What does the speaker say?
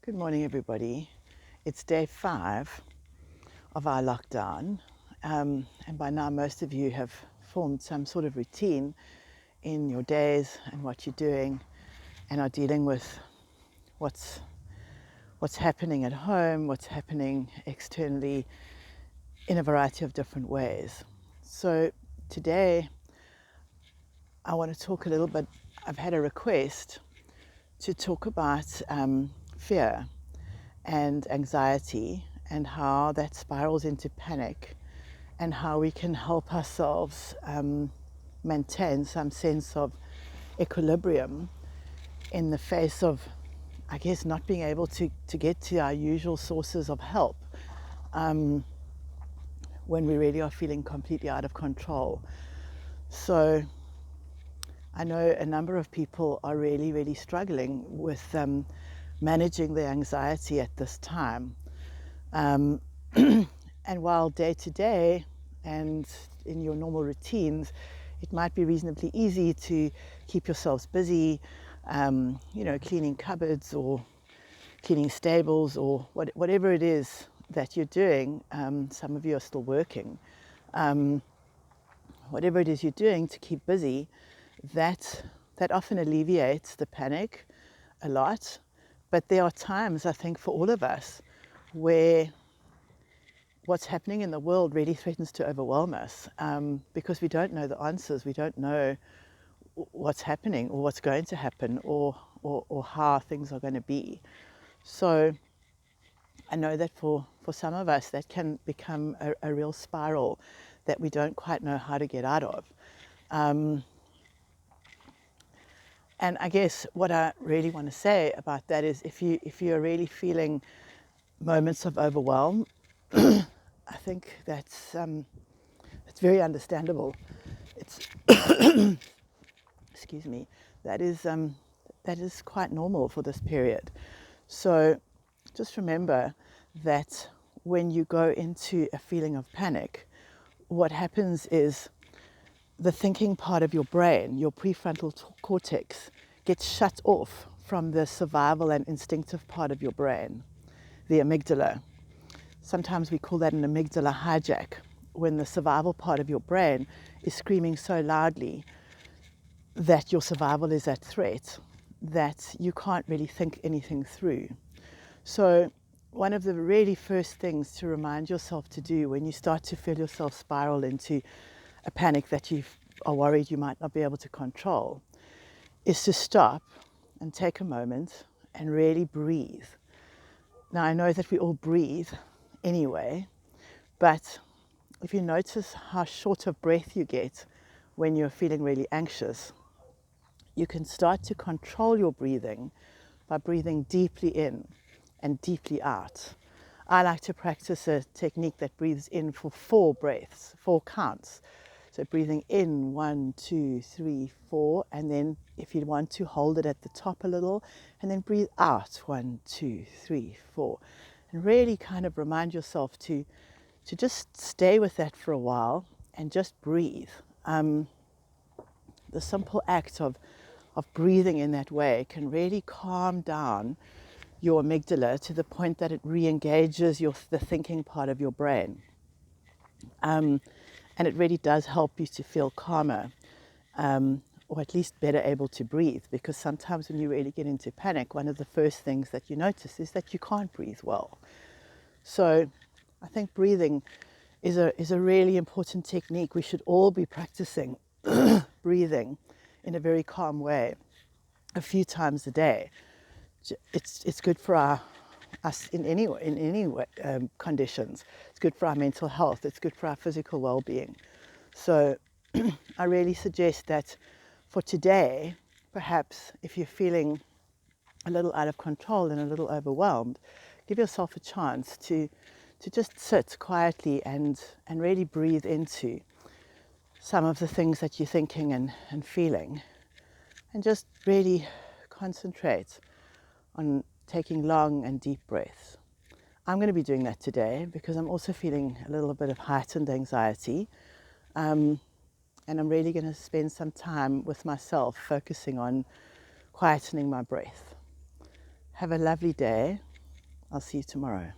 Good morning, everybody. It's day 5 of our lockdown, and by now most of you have formed some sort of routine in your days and what you're doing, and are dealing with what's happening at home, what's happening externally in a variety of different ways. So today I want to talk a little bit. I've had a request to talk about fear and anxiety and how that spirals into panic, and how we can help ourselves maintain some sense of equilibrium in the face of, I guess, not being able to get to our usual sources of help when we really are feeling completely out of control. So I know a number of people are really struggling with managing their anxiety at this time. And while day to day and in your normal routines, it might be reasonably easy to keep yourselves busy, cleaning cupboards or cleaning stables or whatever it is that you're doing. Some of you are still working. Whatever it is you're doing to keep busy, that often alleviates the panic a lot. But there are times, I think, for all of us where what's happening in the world really threatens to overwhelm us, because we don't know the answers. We don't know what's happening or what's going to happen or how things are going to be. So I know that for some of us that can become a real spiral that we don't quite know how to get out of. And I guess what I really want to say about that is if you're really feeling moments of overwhelm, I think that's very understandable. It's excuse me, that is quite normal for this period. So just remember that when you go into a feeling of panic, what happens is the thinking part of your brain, your prefrontal cortex, gets shut off from the survival and instinctive part of your brain, the amygdala. Sometimes we call that an amygdala hijack, when the survival part of your brain is screaming so loudly that your survival is at threat that you can't really think anything through. So one of the really first things to remind yourself to do when you start to feel yourself spiral into a panic that you are worried you might not be able to control is to stop and take a moment and really breathe. Now, I know that we all breathe anyway, but if you notice how short of breath you get when you're feeling really anxious, you can start to control your breathing by breathing deeply in and deeply out. I like to practice a technique that breathes in for 4 breaths, 4 counts. So breathing in 1, 2, 3, 4, and then if you want to hold it at the top a little, and then breathe out 1, 2, 3, 4, and really kind of remind yourself to just stay with that for a while and just breathe. The simple act of breathing in that way can really calm down your amygdala to the point that it re-engages the thinking part of your brain. And it really does help you to feel calmer, or at least better able to breathe, because sometimes when you really get into panic, one of the first things that you notice is that you can't breathe well. So I think breathing is a really important technique. We should all be practicing breathing in a very calm way a few times a day. It's good for us in any conditions. It's good for our mental health. It's good for our physical well-being. So I really suggest that for today, perhaps if you're feeling a little out of control and a little overwhelmed, give yourself a chance to just sit quietly and really breathe into some of the things that you're thinking and feeling, and just really concentrate on taking long and deep breaths. I'm going to be doing that today because I'm also feeling a little bit of heightened anxiety, and I'm really going to spend some time with myself focusing on quietening my breath. Have a lovely day, I'll see you tomorrow.